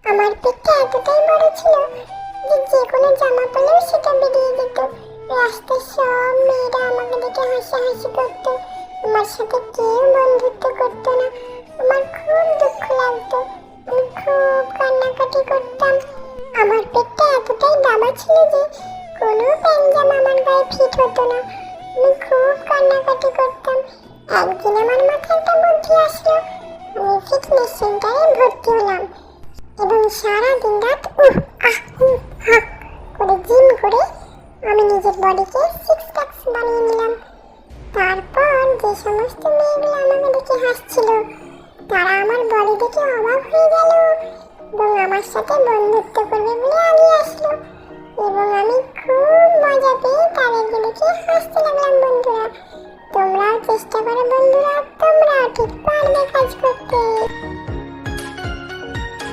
আমার পেটটা এতটাই বড় ছিল যে যে কোনো জামা পরলেও সেটা বেরিয়ে যেত। রাস্তার সব মেয়েরা আমাকে দেখে হাসাহাসি করতো। আমার সাথে কেউ বন্ধুত্ব করতো না। আমার খুব দুঃখ লাগতো। আমি খুব কান্নাকাটি করতাম। আমার পেটটা এতটাই দাবা ছিল যে কোনো প্যান্ট জামা আমার গায়ে ফিট হতো না। আমি খুব কান্নাকাটি করতাম। একদিন আমার মাথায় একটা বুদ্ধি আসলো। আমি ফিটনেস সেন্টারে ভর্তি হলাম এবং সারা দিন রাত করে জিম করে আমি নিজের বডিকে সিক্স প্যাকস বানিয়ে নিলাম। তারপর যে সমস্ত মেয়েগুলো আমাকে দেখে হাসছিল তারা আমার বডি দেখে অবাক হয়ে গেল এবং আমার সাথে বন্ধুত্ব করবে বলে এগিয়ে আসলো এবং আমি খুব মজা পেয়ে তাদেরকে দেখে হাসতে লাগলাম। বন্ধুরা, তোমরাও চেষ্টা করো বন্ধুরা, তোমরাও ঠিক পারবে কাজ করতে।